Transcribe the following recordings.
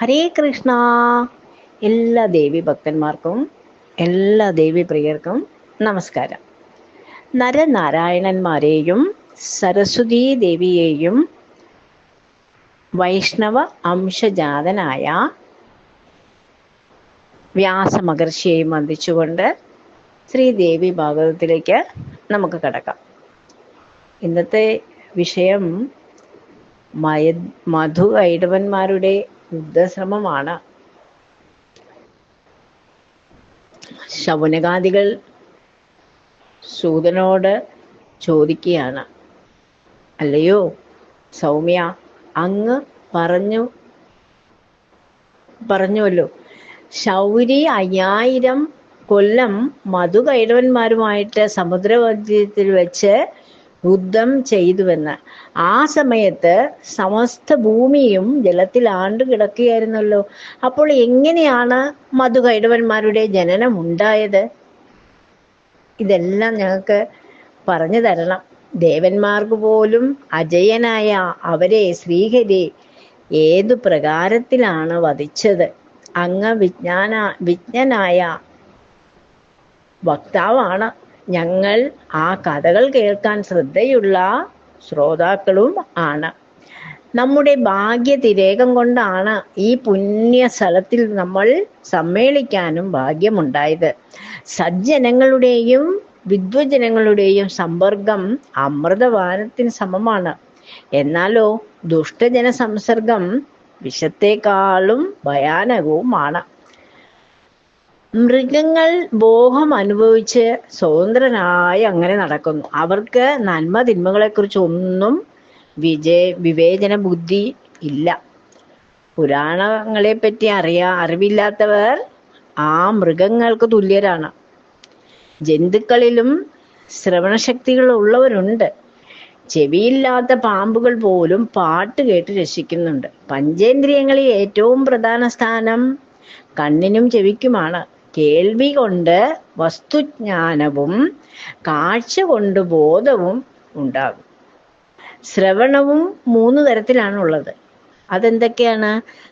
ഹരേ കൃഷ്ണ. എല്ലാ ദേവി ഭക്തന്മാർക്കും എല്ലാ ദേവി പ്രിയർക്കും നമസ്കാരം. നരനാരായണന്മാരെയും സരസ്വതീ ദേവിയെയും വൈഷ്ണവ അംശജാതനായ വ്യാസമഹർഷിയെയും വന്ദിച്ചുകൊണ്ട് ശ്രീദേവി ഭാഗവതത്തിലേക്ക് നമുക്ക് കടക്കാം. ഇന്നത്തെ വിഷയം മധു കൈടവന്മാരുടെ യുദ്ധശ്രമമാണ്. ശൗനകാദികൾ സൂതനോട് ചോദിക്കുകയാണ്, അല്ലയോ സൗമ്യ, അങ്ങ് പറഞ്ഞുവല്ലോ ശൗരി 5000 കൊല്ലം മധു കൈടവന്മാരുമായിട്ട് സമുദ്രമധ്യത്തിൽ വെച്ച് യുദ്ധം ചെയ്തുവെന്ന്. ആ സമയത്ത് സമസ്ത ഭൂമിയും ജലത്തിൽ ആണ്ടു കിടക്കുകയായിരുന്നല്ലോ. അപ്പോൾ എങ്ങനെയാണ് മധു കൈടവന്മാരുടെ ജനനം ഉണ്ടായത്? ഇതെല്ലാം ഞങ്ങൾക്ക് പറഞ്ഞു തരണം. ദേവന്മാർക്ക് പോലും അജയനായ അവരെ ശ്രീഹരി ഏതു പ്രകാരത്തിലാണ് വധിച്ചത്? അങ്ങ് വിജ്ഞനായ വക്താവാണ്. ഞങ്ങൾ ആ കഥകൾ കേൾക്കാൻ ശ്രദ്ധയുള്ള ശ്രോതാക്കളും ആണ്. നമ്മുടെ ഭാഗ്യതിരേകം കൊണ്ടാണ് ഈ പുണ്യ സ്ഥലത്തിൽ നമ്മൾ സമ്മേളിക്കാനും ഭാഗ്യമുണ്ടായത്. സജ്ജനങ്ങളുടെയും വിദ്വജനങ്ങളുടെയും സമ്പർക്കം അമൃതപാനത്തിന് സമമാണ്. എന്നാലോ ദുഷ്ടജന സംസർഗം വിഷത്തെക്കാളും ഭയാനകവുമാണ്. മൃഗങ്ങൾ മോഹം അനുഭവിച്ച് സ്വതന്ത്രനായി അങ്ങനെ നടക്കുന്നു. അവർക്ക് നന്മ തിന്മകളെക്കുറിച്ച് ഒന്നും വിവേചന ബുദ്ധി ഇല്ല. പുരാണങ്ങളെ പറ്റി അറിവില്ലാത്തവർ ആ മൃഗങ്ങൾക്ക് തുല്യരാണ്. ജന്തുക്കളിലും ശ്രവണശക്തികൾ ഉള്ളവരുണ്ട്. ചെവിയില്ലാത്ത പാമ്പുകൾ പോലും പാട്ട് കേട്ട് രസിക്കുന്നുണ്ട്. പഞ്ചേന്ദ്രിയങ്ങളിൽ ഏറ്റവും പ്രധാന സ്ഥാനം കണ്ണിനും ചെവിക്കുമാണ്. കേൾവി കൊണ്ട് വസ്തുജ്ഞാനവും കാഴ്ച കൊണ്ട് ബോധവും ഉണ്ടാകും. ശ്രവണവും 3 തരത്തിലാണുള്ളത്. അതെന്തൊക്കെയാണ്?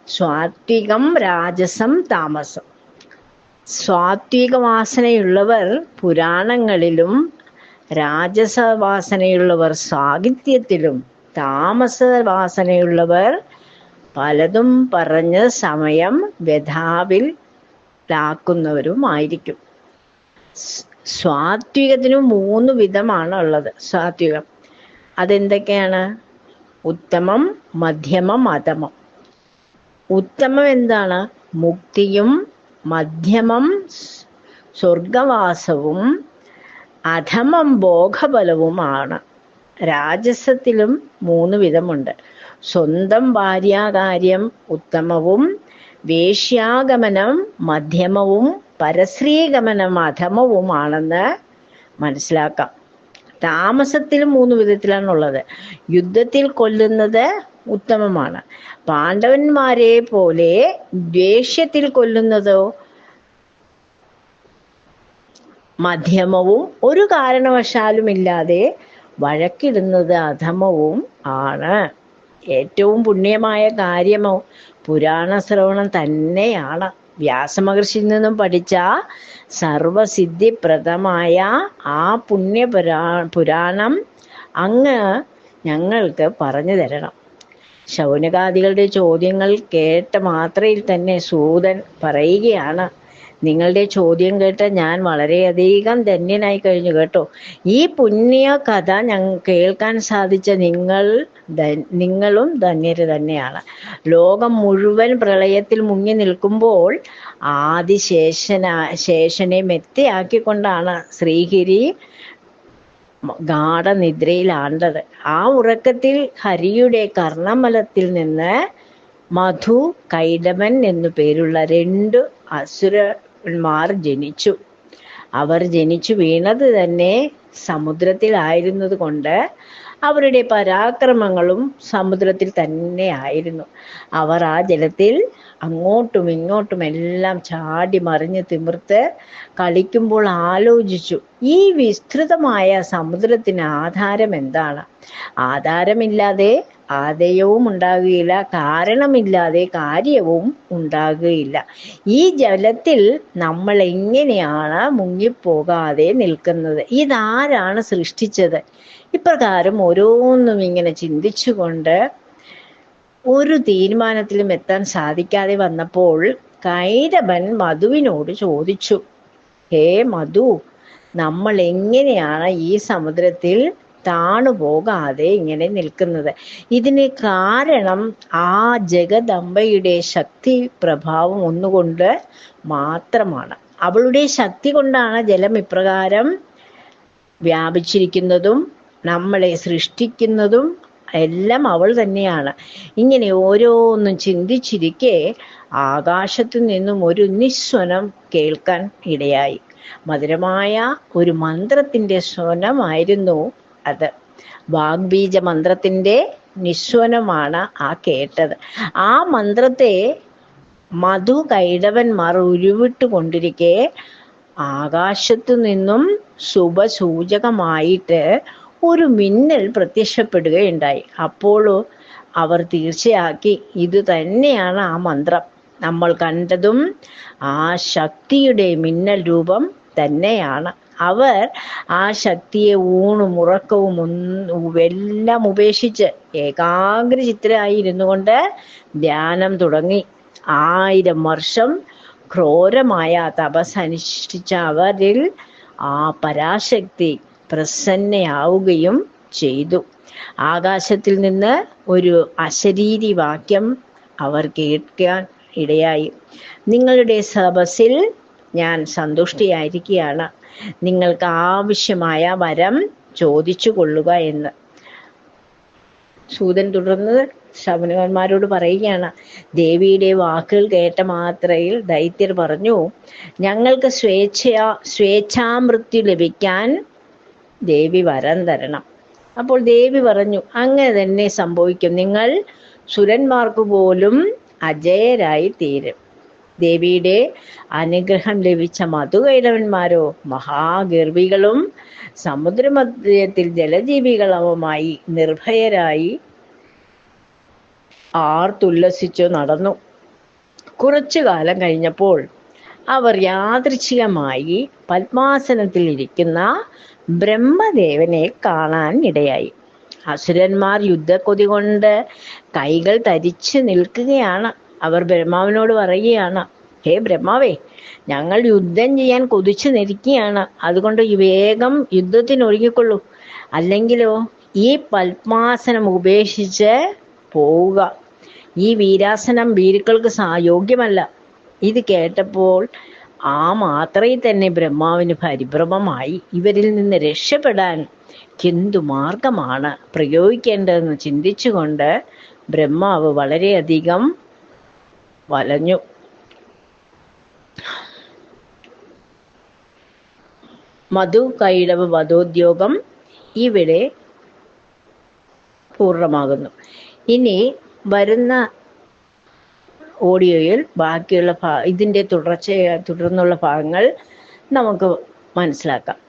സാത്വികം, രാജസം, താമസം. സാത്വിക വാസനയുള്ളവർ പുരാണങ്ങളിലും രാജസവാസനയുള്ളവർ സാഹിത്യത്തിലും താമസ വാസനയുള്ളവർ പലതും പറഞ്ഞ് സമയം വ്യഥാവിൽ ാക്കുന്നവരുമായിരിക്കും. സ്വാത്വികത്തിനും 3 വിധമാണ് ഉള്ളത്. സാത്വികം അതെന്തൊക്കെയാണ്? ഉത്തമം, മധ്യമം, അധമം. ഉത്തമം എന്താണ്? മുക്തിയും, മധ്യമം സ്വർഗവാസവും, അധമം ഭോഗബലവുമാണ്. രാജസത്തിലും 3 വിധമുണ്ട്. സ്വന്തം ഭാര്യാകാര്യം ഉത്തമവും, വേശ്യാഗമനം മധ്യമവും, പരശ്രീഗമനം അധമവുമാണെന്ന് മനസ്സിലാക്കാം. താമസത്തിലും 3 വിധത്തിലാണുള്ളത്. യുദ്ധത്തിൽ കൊല്ലുന്നത് ഉത്തമമാണ്. പാണ്ഡവന്മാരെ പോലെ ദ്വേഷ്യത്തിൽ കൊല്ലുന്നതോ മധ്യമവും, ഒരു കാരണവശാലുമില്ലാതെ വഴക്കിടുന്നത് അധമവും ആണ്. ഏറ്റവും പുണ്യമായ കാര്യമോ പുരാണ ശ്രവണം തന്നെയാണ്. വ്യാസമഹർഷിയിൽ നിന്നും പഠിച്ച സർവസിദ്ധിപ്രദമായ ആ പുരാണം അങ്ങ് ഞങ്ങൾക്ക് പറഞ്ഞു തരണം. ശൗനകാദികളുടെ ചോദ്യങ്ങൾ കേട്ട മാത്രയിൽ തന്നെ സൂതൻ പറയുകയാണ്, നിങ്ങളുടെ ചോദ്യം കേട്ട് ഞാൻ വളരെയധികം ധന്യനായി കഴിഞ്ഞു കേട്ടോ. ഈ പുണ്യ കഥ കേൾക്കാൻ സാധിച്ച നിങ്ങളും ധന്യര് തന്നെയാണ്. ലോകം മുഴുവൻ പ്രളയത്തിൽ മുങ്ങി നിൽക്കുമ്പോൾ ശേഷനെ മെത്തയാക്കിക്കൊണ്ടാണ് ശ്രീഹരി ഗാഠനിദ്രയിലാണ്ടത്. ആ ഉറക്കത്തിൽ ഹരിയുടെ കർണമലത്തിൽ നിന്ന് മധു കൈടവൻ എന്നു പേരുള്ള 2 അസുരന്മാർ ജനിച്ചു. അവർ ജനിച്ചു വീണത് തന്നെ സമുദ്രത്തിലായിരുന്നത് കൊണ്ട് അവരുടെ പരാക്രമങ്ങളും സമുദ്രത്തിൽ തന്നെ ആയിരുന്നു. അവർ ആ ജലത്തിൽ അങ്ങോട്ടും ഇങ്ങോട്ടും എല്ലാം ചാടി മറിഞ്ഞ് തിമിർത്ത് കളിക്കുമ്പോൾ ആലോചിച്ചു, ഈ വിസ്തൃതമായ സമുദ്രത്തിന് ആധാരം എന്താണ്? ആധാരമില്ലാതെ ആദയവും ഉണ്ടാകുകയില്ല, കാരണമില്ലാതെ കാര്യവും ഉണ്ടാകുകയില്ല. ഈ ജലത്തിൽ നമ്മൾ എങ്ങനെയാണ് മുങ്ങിപ്പോകാതെ നിൽക്കുന്നത്? ഇതാരാണ് സൃഷ്ടിച്ചത്? ഇപ്രകാരം ഓരോന്നും ഇങ്ങനെ ചിന്തിച്ചുകൊണ്ട് ഒരു തീരുമാനത്തിലും എത്താൻ സാധിക്കാതെ വന്നപ്പോൾ കൈടഭൻ മധുവിനോട് ചോദിച്ചു, ഹേ മധു, നമ്മൾ എങ്ങനെയാണ് ഈ സമുദ്രത്തിൽ താണുപോകാതെ ഇങ്ങനെ നിൽക്കുന്നത്? ഇതിന് കാരണം ആ ജഗദംബയുടെ ശക്തി പ്രഭാവം ഒന്നുകൊണ്ട് മാത്രമാണ്. അവളുടെ ശക്തി കൊണ്ടാണ് ജലം ഇപ്രകാരം വ്യാപിച്ചിരിക്കുന്നതും നമ്മളെ സൃഷ്ടിക്കുന്നതും എല്ലാം അവൾ തന്നെയാണ്. ഇങ്ങനെ ഓരോന്നും ചിന്തിച്ചിരിക്കെ ആകാശത്തു നിന്നും ഒരു നിസ്വനം കേൾക്കാൻ ഇടയായി. മധുരമായ ഒരു മന്ത്രത്തിന്റെ സ്വനമായിരുന്നു അത്. വാഗ്ബീജ മന്ത്രത്തിന്റെ നിസ്വനമാണ് ആ കേട്ടത്. ആ മന്ത്രത്തെ മധു കൈടവന്മാർ ഉരുവിട്ടുകൊണ്ടിരിക്കെ ആകാശത്തു നിന്നും ശുഭസൂചകമായിട്ട് ഒരു മിന്നൽ പ്രത്യക്ഷപ്പെടുകയുണ്ടായി. അപ്പോൾ അവർ തീർച്ചയാക്കി ഇത് തന്നെയാണ് ആ മന്ത്രം. നമ്മൾ കണ്ടതും ആ ശക്തിയുടെ മിന്നൽ രൂപം തന്നെയാണ്. അവർ ആ ശക്തിയെ ഊണും ഉറക്കവും എല്ലാം ഉപേക്ഷിച്ച് ഏകാഗ്രചിത്തരായി ഇരുന്നു കൊണ്ട് ധ്യാനം തുടങ്ങി. 1000 വർഷം ക്രൂരമായ തപസ്സനുഷ്ഠിച്ച അവരിൽ ആ പരാശക്തി പ്രസന്നയാവുകയും ചെയ്തു. ആകാശത്തിൽ നിന്ന് ഒരു അശരീരി വാക്യം അവർ കേൾക്കാൻ ഇടയായി. നിങ്ങളുടെ തപസ്സിൽ ഞാൻ സന്തുഷ്ടിയായിരിക്കുകയാണ്. നിങ്ങൾക്ക് ആവശ്യമായ വരം ചോദിച്ചു കൊള്ളുക എന്ന്. സൂതൻ തുടർന്ന് ശൗനകന്മാരോട് പറയുകയാണ്. ദേവിയുടെ വാക്കുകൾ കേട്ട മാത്രയിൽ ദൈത്യർ പറഞ്ഞു, ഞങ്ങൾക്ക് സ്വേച്ഛാമൃത്യു ലഭിക്കാൻ ദേവി വരം തരണം. അപ്പോൾ ദേവി പറഞ്ഞു, അങ്ങനെ തന്നെ സംഭവിക്കും. നിങ്ങൾ സുരന്മാർക്ക് പോലും അജയരായി തീരും. ദേവിയുടെ അനുഗ്രഹം ലഭിച്ച മധുകൈടവന്മാരോ മഹാഗർഭികളും സമുദ്രമധ്യത്തിൽ ജലജീവികളുമായി നിർഭയരായി ആർത്തുല്ലസിച്ചു നടന്നു. കുറച്ചു കാലം കഴിഞ്ഞപ്പോൾ അവർ യാദൃച്ഛികമായി പത്മാസനത്തിൽ ഇരിക്കുന്ന ബ്രഹ്മദേവനെ കാണാൻ ഇടയായി. അസുരന്മാർ യുദ്ധക്കൊതി കൊണ്ട് കൈകൾ തരിച്ചു നിൽക്കുകയാണ്. അവർ ബ്രഹ്മാവിനോട് പറയുകയാണ്, ഹേ ബ്രഹ്മാവേ, ഞങ്ങൾ യുദ്ധം ചെയ്യാൻ കൊതിച്ചു നിൽക്കുകയാണ്. അതുകൊണ്ട് വേഗം യുദ്ധത്തിനൊരുങ്ങിക്കൊള്ളൂ, അല്ലെങ്കിലോ ഈ പത്മാസനം ഉപേക്ഷിച്ച് പോവുക. ഈ വീരാസനം ഭീരുക്കൾക്ക് യോഗ്യമല്ല. ഇത് കേട്ടപ്പോൾ ആ മാത്രയിൽ തന്നെ ബ്രഹ്മാവിന് പരിഭ്രമമായി. ഇവരിൽ നിന്ന് രക്ഷപ്പെടാൻ എന്തു മാർഗമാണ് പ്രയോഗിക്കേണ്ടതെന്ന് ചിന്തിച്ചുകൊണ്ട് ബ്രഹ്മാവ് വളരെയധികം വലഞ്ഞു. മധു കൈടവ വധോദ്യോഗം ഇവിടെ പൂർണ്ണമാകുന്നു. ഇനി വരുന്ന ഓഡിയോയിൽ ബാക്കിയുള്ള ഇതിൻ്റെ തുടർന്നുള്ള ഭാഗങ്ങൾ നമുക്ക് മനസ്സിലാക്കാം.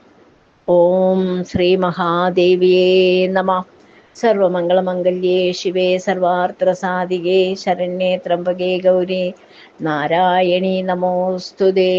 ഓം ശ്രീ മഹാദേവിയേ നമഃ. സർവമംഗളമംഗല്യേ ശിവേ സർവാർത്ഥസാധികേ ശരണ്യേ ത്രംബകേ ഗൗരി നാരായണീ നമോസ്തുതേ.